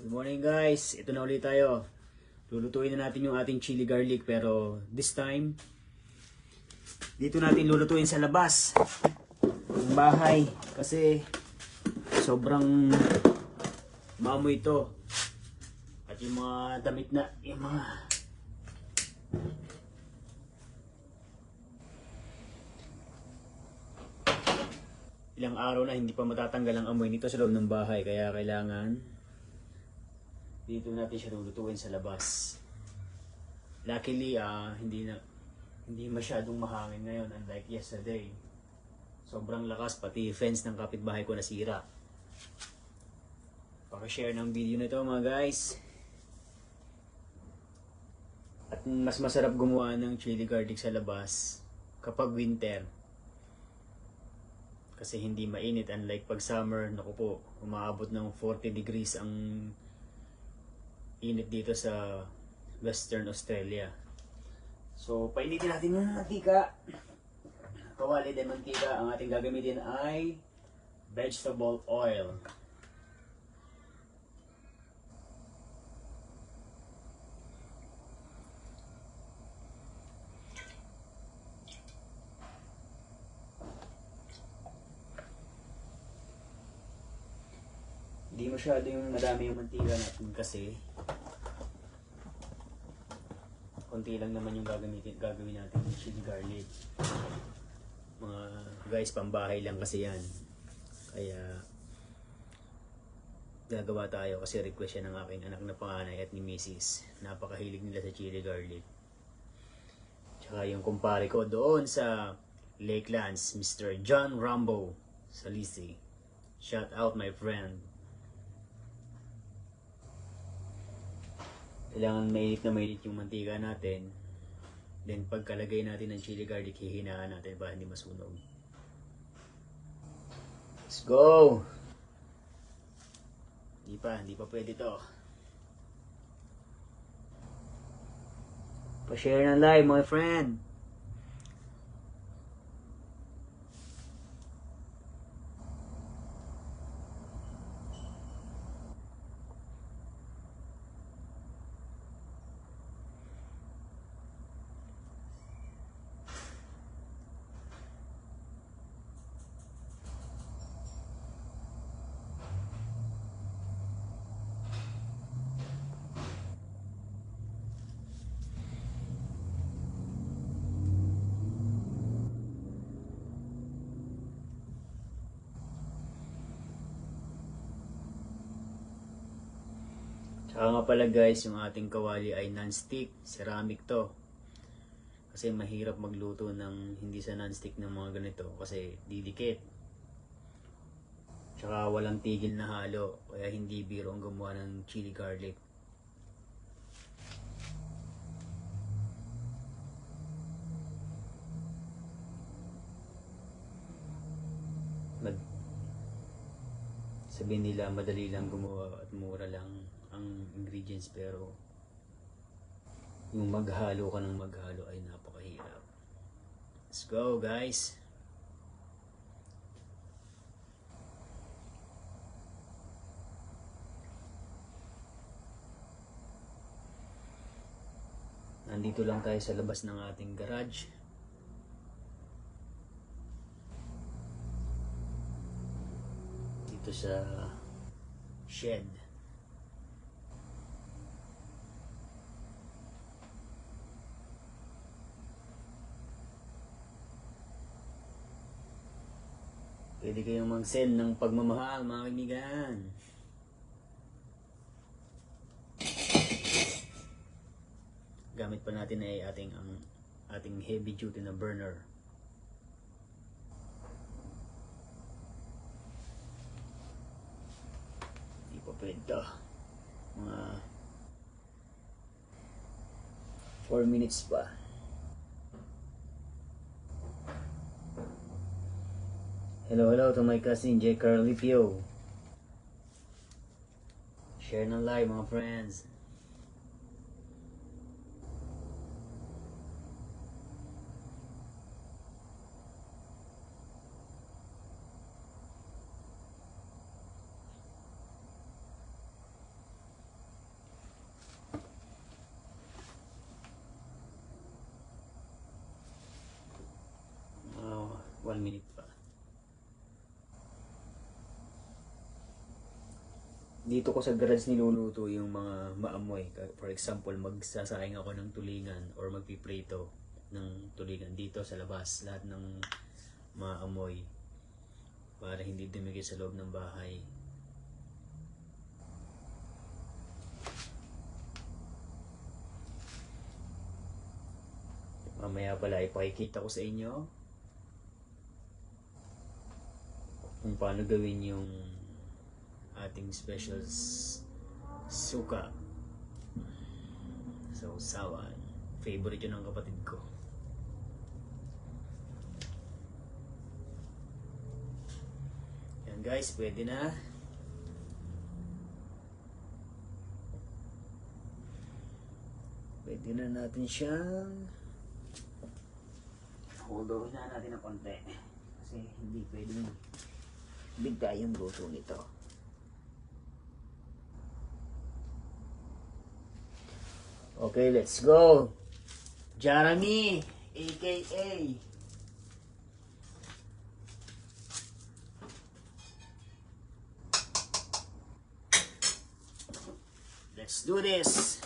Good morning guys, ito na ulit tayo. Lulutuin na natin yung ating chili garlic pero this time dito natin lulutuin sa labas ng bahay kasi sobrang maamoy ito. At yung mga damit na, yung mga ilang araw na hindi pa matatanggal ang amoy nito sa loob ng bahay kaya kailangan dito natin siya lulutuin sa labas. Luckily, hindi masyadong mahangin ngayon unlike yesterday. Sobrang lakas, pati fence ng kapitbahay ko nasira. Paki-share ng video na ito mga guys. At mas masarap gumawa ng chili garlic sa labas kapag winter. Kasi hindi mainit unlike pag summer, naku po, umaabot ng 40 degrees ang init dito sa Western Australia. So, painitin natin yung mantika. Kawali din mantika. Ang ating gagamitin ay vegetable oil. Hindi masyado yung madami yung mantika natin kasi konti lang naman yung gagawin natin ng chili garlic. Mga guys, pambahay lang kasi yan. Kaya gagawa tayo kasi request yan ng aking anak na panganay at ni Mrs. Napakahilig nila sa chili garlic. Tsaka yung kumpare ko doon sa Lakelands, Mr. John Rambo sa Lisi. Shout out my friend. Kailangan mainit na mainit yung mantika natin. Then pagkalagay natin ng chili garlic, hihinaan natin para hindi masunog. Let's go! Hindi pa pwede to. Pa-share ng live my friend. Tsaka nga pala guys, yung ating kawali ay non-stick, ceramic to. Kasi mahirap magluto ng hindi sa non-stick ng mga ganito kasi didikit. Tsaka walang tigil na halo, kaya hindi biro ang gumawa ng chili garlic. Sabihin nila madali lang gumawa at mura lang ang ingredients pero yung maghalo ka ng maghalo ay napakahirap. Let's go guys! Nandito lang tayo sa labas ng ating garage. Dito sa shed. Pwede kayong mag-send ng pagmamahal mga kaibigan. Gamit pa natin ay ating heavy duty na burner. Hindi pa pwede to. Mga 4 minutes pa. Hello to my cousin J. Carly Pio. Share ng live mga friends. minute pa. Dito ko sa garage niluluto yung mga maamoy. For example, magsasayang ako ng tulingan or magpiprito ng tulingan dito sa labas. Lahat ng maamoy para hindi dumikit sa loob ng bahay. Mamaya pala ipakikita ko sa inyo kung paano gawin yung ating special suka sa usawan. Favorite yun ng kapatid ko. Yan guys, pwede na. Pwede na natin siyang hold over na natin ng konti kasi hindi pwedeng bigta yung luto nito. Okay, let's go. Jeremy, aka let's do this.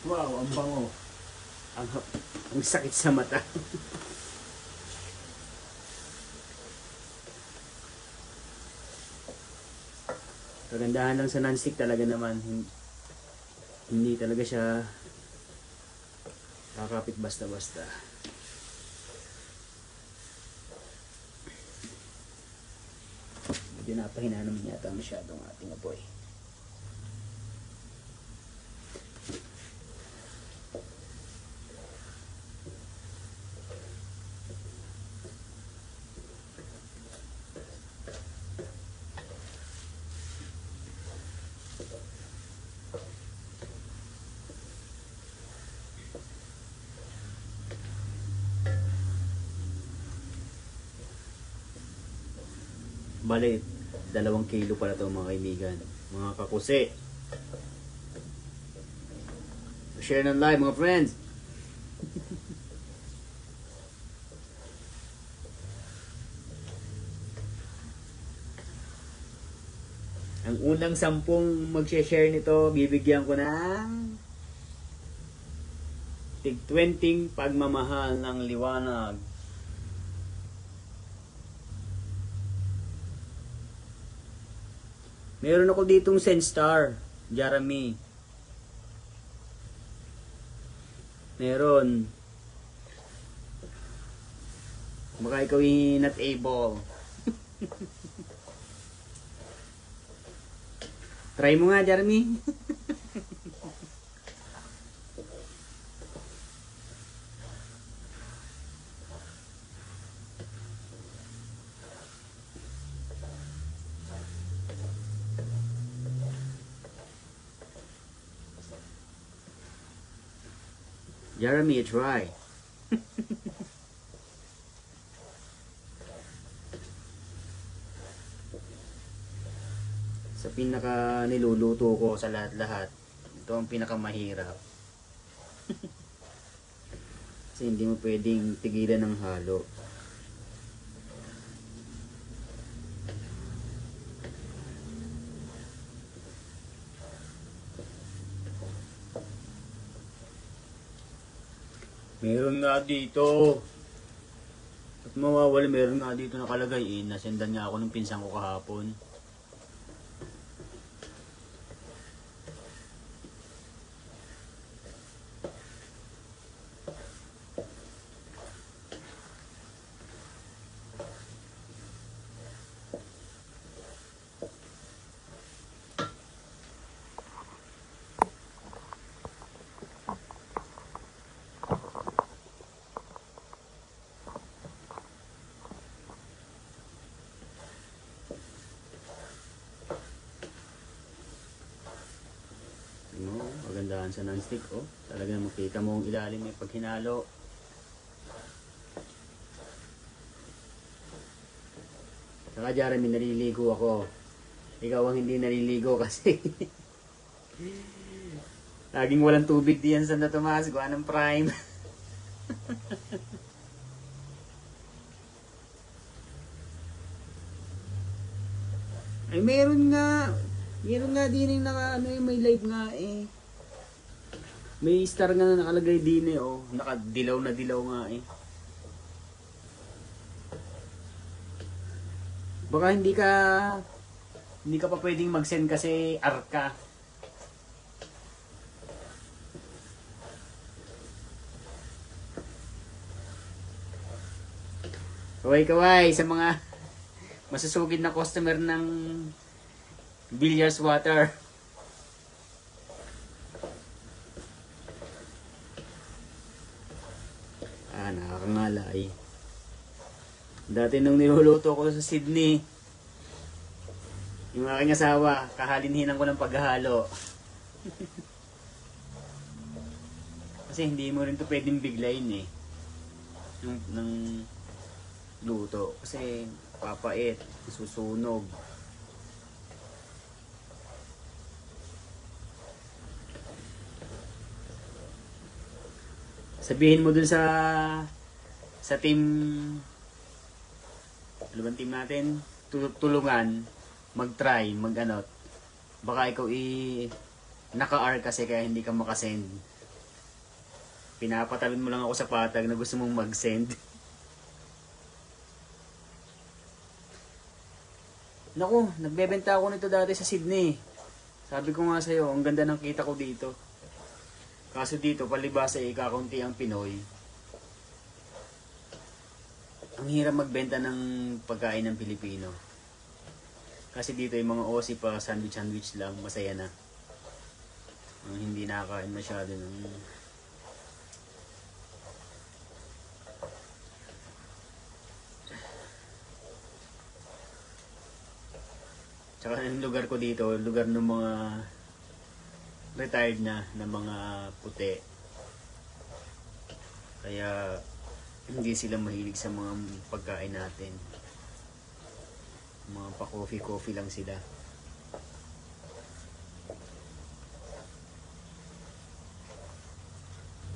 Wow, ang bango. Ang sakit sa mata. Kagandahan lang sa non-stick talaga naman. Hindi talaga siya kakapit basta-basta. Medyo napahina naman yata masyadong ating apoy. Bale, 2 kilo pala ito mga kaibigan. Mga kakusi. Share ng live mga friends. Ang unang 10 mag-share nito, bibigyan ko ng tig 20 pagmamahal ng liwanag. Meron ako ditong Senstar, Jeremy. Meron. Baka ikaw not able. Try mo nga, Jeremy. Jeremy, try. Sa pinaka niluluto ko sa lahat-lahat, ito ang pinakamahirap. Kasi hindi mo pwedeng tigilan ng halo. Meron nga dito. At mawawala, meron nga dito nakalagay eh. Nasendan nga ako ng pinsan ko kahapon. Kagandahan sa non-stick, oh. Talagang makita mo ang ilalim may paghinalo. Saka Jeremy, naliligo ako. Ikaw ang hindi naliligo kasi laging walang tubig diyan sa Santo Tomas, gawa ng Prime. Ay, meron nga. Meron nga din yung naka, ano yung may live nga eh. May star nga na nakalagay din eh, oh. Nakadilaw na dilaw nga eh. Baka hindi ka pa pwedeng mag-send kasi arka. Kaway-kaway sa mga masusugid na customer ng Billiards Water. Nakakangalay. Dati nung niluluto ko sa Sydney, yung aking asawa, kahalinhinan ko ng paghahalo. Kasi hindi mo rin to pwedeng biglayin eh. Ng luto. Kasi papait, susunog. Sabihin mo dun sa team, ano bang team natin? Tulungan, mag-try, mag-anot. Baka ikaw naka-R kasi kaya hindi ka makasend. Pinapatalon mo lang ako sa patag na gusto mong mag-send. Naku, nagbebenta ako nito dati sa Sydney. Sabi ko nga sa'yo, ang ganda ng kita ko dito. Kaso dito, palibasa ikakunti ang Pinoy. Ang hirap magbenta ng pagkain ng Pilipino. Kasi dito yung mga Aussie pa, sandwich lang, masaya na. Ang hindi nakakain masyado ng... Tsaka yung lugar ko dito, lugar ng mga retired na mga puti. Kaya hindi sila mahilig sa mga pagkain natin. Mga pa-coffee lang sila.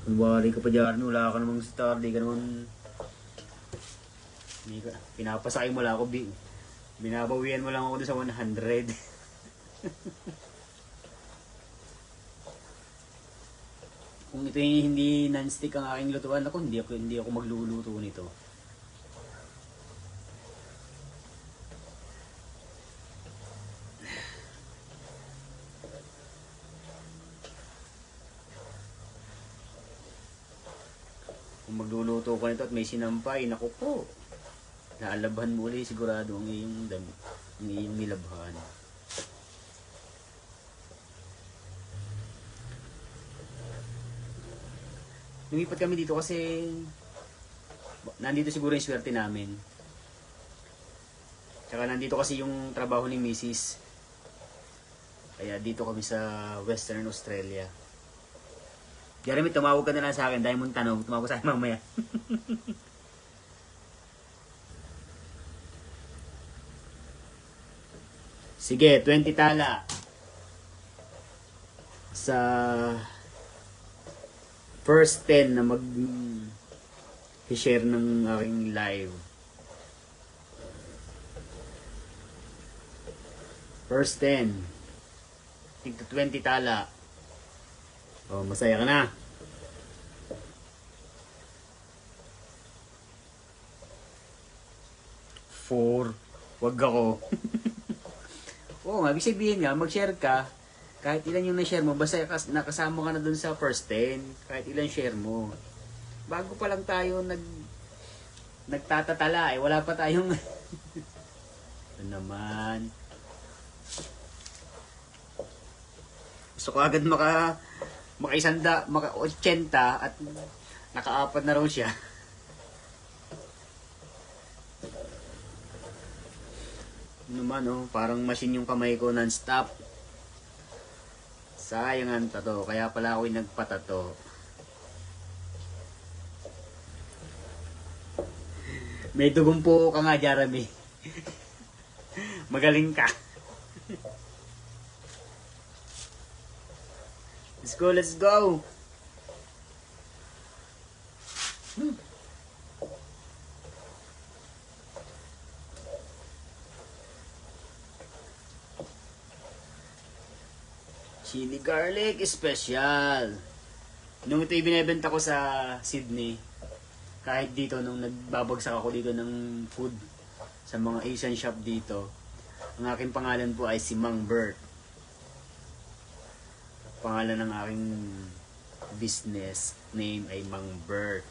Kunwari ka pa dyan, wala ka namang star, di ka naman... Pinapasakay mo lang ako, binabawian mo lang ako doon sa 100. Kung ito yung hindi non-stick ang aking lutuan, ako hindi ako magluluto nito. Kung magluluto ko nito at may sinampay, naku po. Naalabhan mo ulit sigurado ang iyong nilabhan. Lumipat kami dito kasi nandito siguro yung swerte namin. Tsaka nandito kasi yung trabaho ni Mrs. Kaya dito kami sa Western Australia. Jeremy, tumawag ka na lang sa akin. Dahil mong tanong, tumawag sa akin mamaya. Sige, 20 tala. Sa first 10 na mag-share ng aking live. First 10. Tigto 20 tala. Oh, masaya ka na. 4. Wag ako. Oo nga, ibig sabihin nga, mag-share ka. Kahit ilan yung na-share mo, basta nakasama ka na dun sa first 10. Kahit ilan share mo. Bago pa lang tayo nagtatatala eh. Wala pa tayong... Ito naman. Gusto ko agad maka 80 at naka-4 na raw siya. Naman oh, parang machine yung kamay ko non-stop. Sayang ang tato, kaya pala ako'y nagpatato. May dugong po ka nga, Jeremy. Magaling ka. Let's go, let's go. Chili garlic special. Nung ito ibinebenta ko sa Sydney, kahit dito nung nagbabagsak ako dito ng food sa mga Asian shop dito, ang aking pangalan po ay si Mang Bert. Pangalan ng aking business name ay Mang Bert.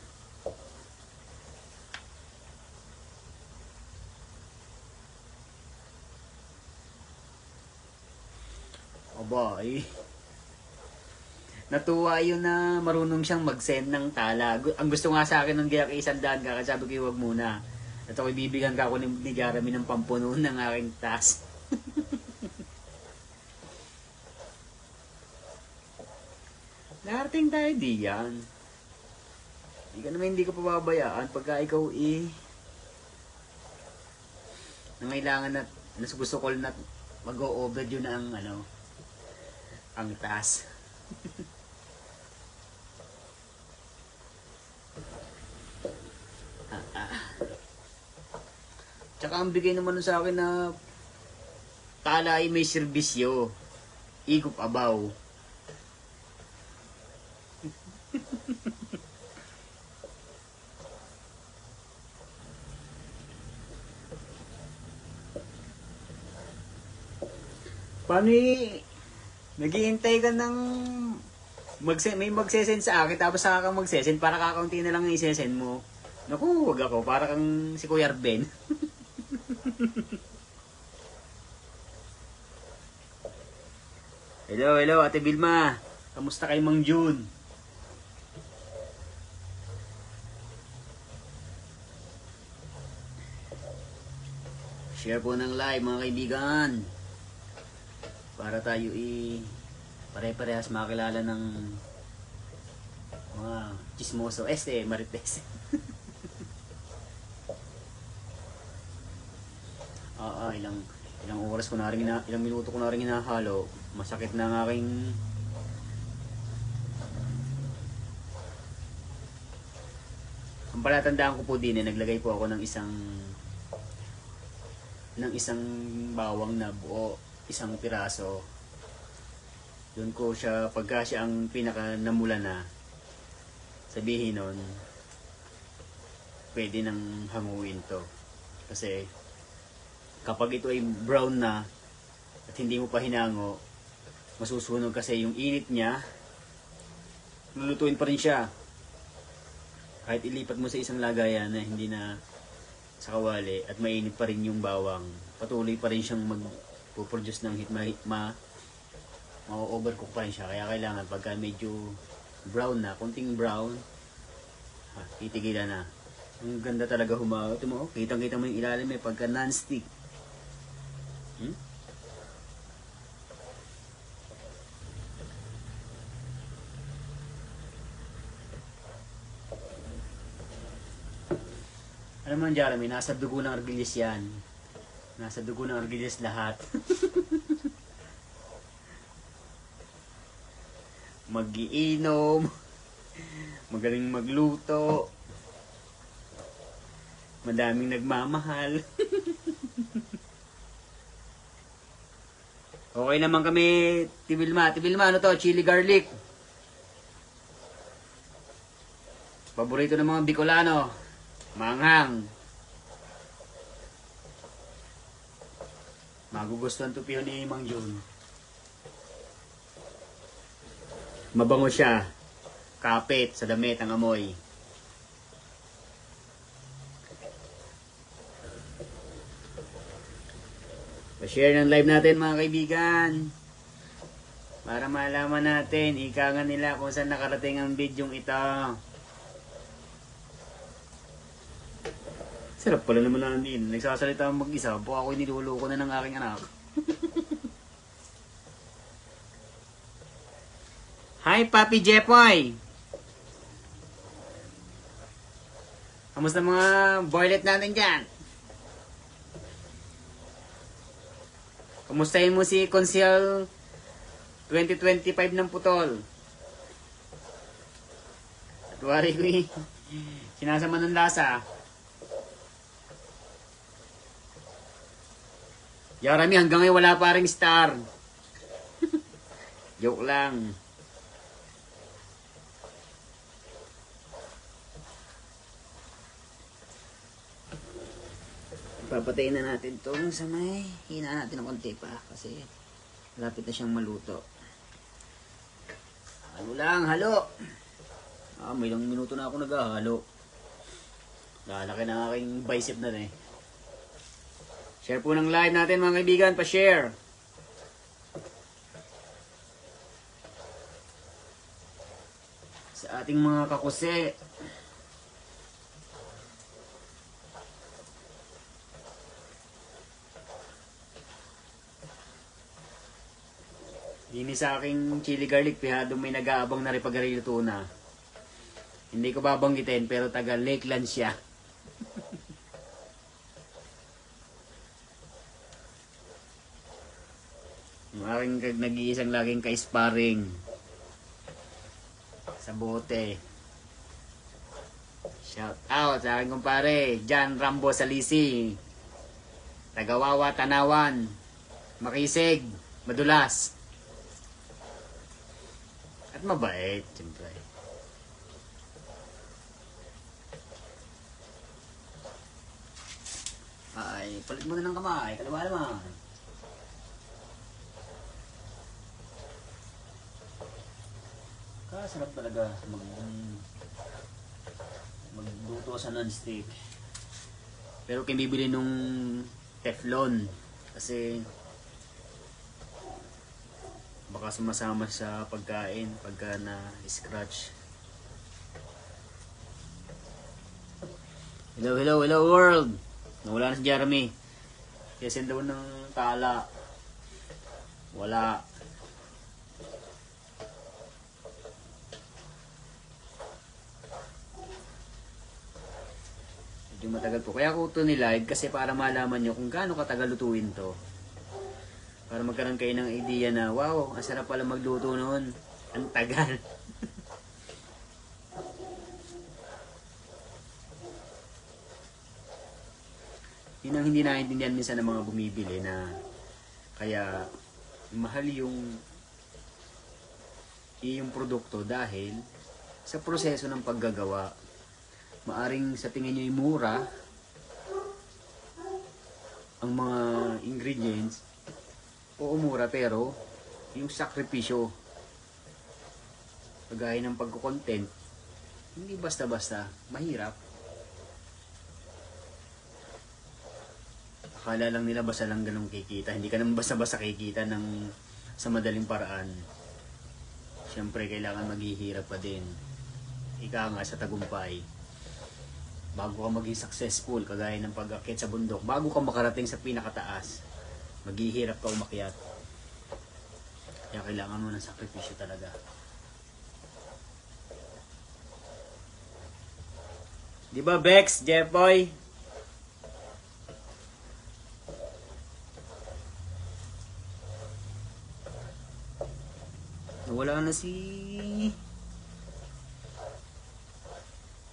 Aba, natuwa yun na marunong siyang mag-send ng tala. Ang gusto nga sa akin nung kaya kay Sandaan ka, sabi ko huwag muna. At ako ibibigyan ka ako ni Jeremy ng pampuno ng aking task. Narating tayo diyan. Hindi ka pababayaan pagka ikaw nangailangan na gusto ko na mag-o-overdue na ang task. Tsaka ang bigay naman sa akin na tala ay may serbisyo. Igop abaw. Paano naghihintay ka ng may magsesend sa akin tapos saka kang magsesend para kakaunti na lang yung isesend mo. Naku, wag ako. Para kang si Kuya Ben. Hello, Ate Vilma. Kamusta kay Mang June? Share po ng live mga kaibigan. Para tayo pare-parehas makilala ng mga chismoso. Marites. Ilang oras ko na rin ilang minuto ko na rin hinahalo. Masakit na ang aking ang palatandaan ko po din naglagay po ako ng isang bawang na buo, isang piraso. Doon ko siya, pagka siya ang pinaka namula na, sabihin nun, pwede nang hanguin to. Kasi kapag ito ay brown na at hindi mo pa hinango, masusunog kasi yung init niya, lulutuin pa rin siya. Kahit ilipat mo sa isang lagayan na hindi na sa kawali at mainit pa rin yung bawang, patuloy pa rin siyang mag-produce ng heat, ma-overcook pa rin siya. Kaya kailangan pagka medyo brown na, konting brown, titigilan na. Ang ganda talaga humaw. Ito mo, kitang-kita mo yung ilalim pagka non-stick. Alam mo, Jeremy, nasa dugo ng Argilis yan. Nasa dugo ng Argilis lahat. Mag-iinom, magaling magluto, madaming nagmamahal. Okay naman kami, Tibilma. Tibilma, ano to? Chili garlic. Paborito ng mga Bicolano. Manghang. Magugustuhan to piyo ni Mang June. Mabango siya. Kapit sa damit ang amoy. Pa-share ng live natin mga kaibigan. Para malaman natin, ika nga nila kung saan nakarating ang bidyong ito. Sarap pala naman namin. Nagsasalita mag-isa. Po ako niluloko na ng aking anak. Hi, Papi Jepoy! Kamusta mga boylet natin dyan? Kumustahin mo si Consiel 2025 ng putol. At wari ko eh. Sinasama ng lasa. Yarami, hanggang ngayon wala pa ring star. Joke lang. Papatayin na natin itong sa may hinaan natin ng konti pa kasi malapit na siyang maluto. Halo lang, halo! May ilang minuto na ako naghahalo. Lalaki na aking bicep na eh. Share po ng live natin mga kaibigan, pa-share! Sa ating mga kakuse. Dini sa aking chili garlic, pihado may nag-aabang na rin pag-ariluto na. Hindi ko babanggitin pero taga Lakeland siya. Yung aking nag-iisang laging ka-sparring. Sa bote. Shout out sa aking kumpare, John Rambo Salisi. Tagawawa, Tanawan. Makisig, madulas. At mabait, siyempre. Ay, palit mo na ng kamay. Kalawa naman. Sarap talaga magluto sa non-stick. Pero kung bibili nung Teflon kasi baka sumasama sa pagkain pagka na-scratch. Hello world! Nawala na si Jeremy. Kaya send daw ng tala. Wala. Medyo matagal po. Kaya ako ito nilive kasi para malaman nyo kung gaano katagal lutuin to. Para magkaroon kayo ng idea na, wow, ang sarap pala magluto noon. Ang tagal. Yun ang hindi naiintindihan minsan ng mga bumibili na kaya mahal yung produkto dahil sa proseso ng paggagawa. Maaring sa tingin nyo yung mura ang mga ingredients, oo mura, pero yung sakripisyo kagaya ng pagko-content hindi basta-basta, mahirap. Akala lang nila basta lang ganun kikita, hindi ka naman basta-basta kikita sa madaling paraan. Siyempre kailangan maghihirap pa din, ika nga sa tagumpay. Bago ka maging successful, kagaya ng pag-akyat sa bundok, bago ka makarating sa pinakataas, maghihirap ka umakyat. Kaya kailangan mo ng sakripisyo talaga. Di ba Bex, Jeffoy? Wala na si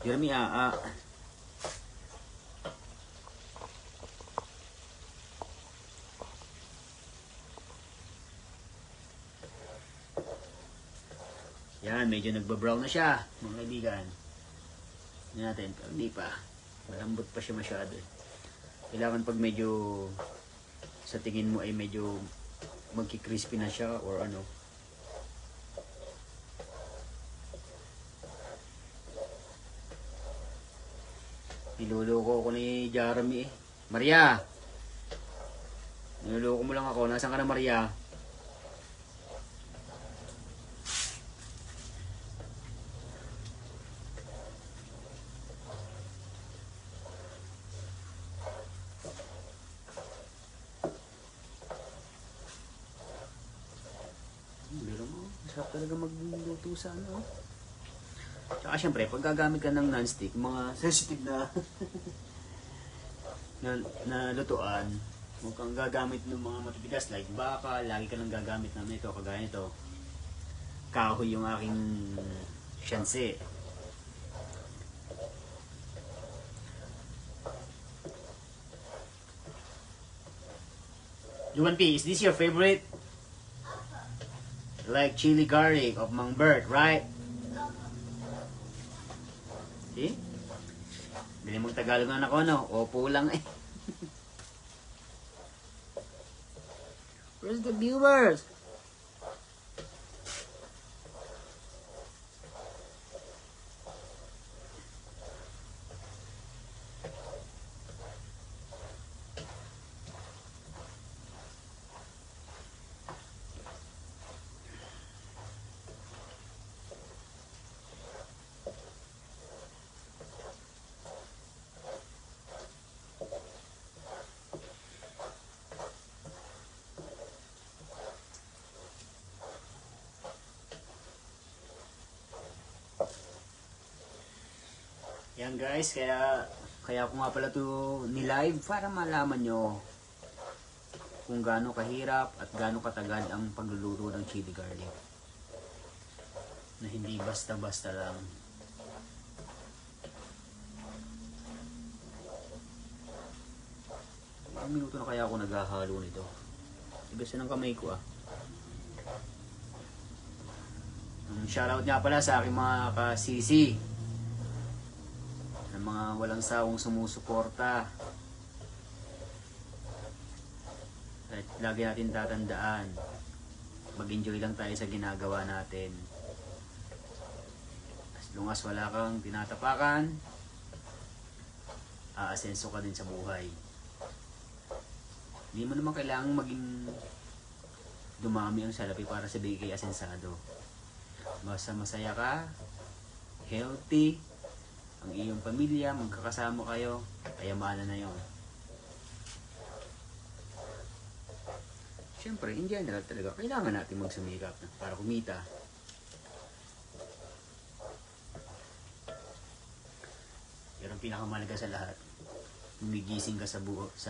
Jeremy Yan, medyo nagbabrown na siya, mga kaibigan. Hindi natin, pero hindi pa. Malambot pa siya masyado. Kailangan pag medyo sa tingin mo ay medyo magki-crispy na siya or ano. Niloloko ko ni Jeremy eh. Maria! Niloloko mo lang ako. Nasaan ka na, Maria? Biro mo. Masarap talaga magluto sa ano. Tsaka syempre, pag gagamit ka ng non-stick, mga sensitive na lutuan, Huwag kang gagamit ng mga matitigas like baka, lagi ka lang gagamit ng ito, kagaya nito. Kahoy yung aking syanse. Juan P, is this your favorite? Like chili garlic of Mang Bert, right? See? Dili mong Tagalog na ako, no? Opo lang eh. Where's the viewers? Yan guys, kaya ko nga pala to ni-live para malaman nyo kung gaano kahirap at gaano katagal ang pagluluto ng chili garlic. Na hindi basta-basta lang. Ilang minuto na kaya ako naghahalo nito? Tigas na ng kamay ko ah. Shoutout nga pala sa aking mga ka-CC. Mga walang sawang sumusuporta. At lagi natin tatandaan, mag-enjoy lang tayo sa ginagawa natin. As long as wala kang tinatapakan, aasenso ka din sa buhay. Hindi mo naman kailangang maging dumami ang salapi para sabihin kay asensado. Basta masaya ka, healthy, ang iyong pamilya, magkakasama kayo, kayamanan na yun. Siyempre, in general talaga, kailangan natin magsumikap para kumita. Pero ang pinakamahalaga sa lahat, gumigising ka sa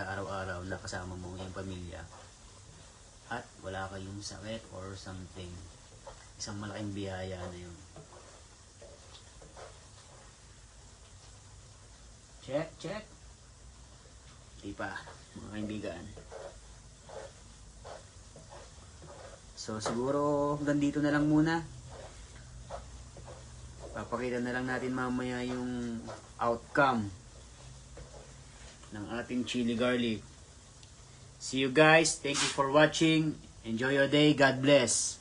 araw-araw na kasama mo yung pamilya at wala kayong sakit or something. Isang malaking biyaya na yun. Check. Di pa, mga kaibigan. So, siguro hanggang dito na lang muna. Papakita na lang natin mamaya yung outcome ng ating chili garlic. See you guys. Thank you for watching. Enjoy your day. God bless.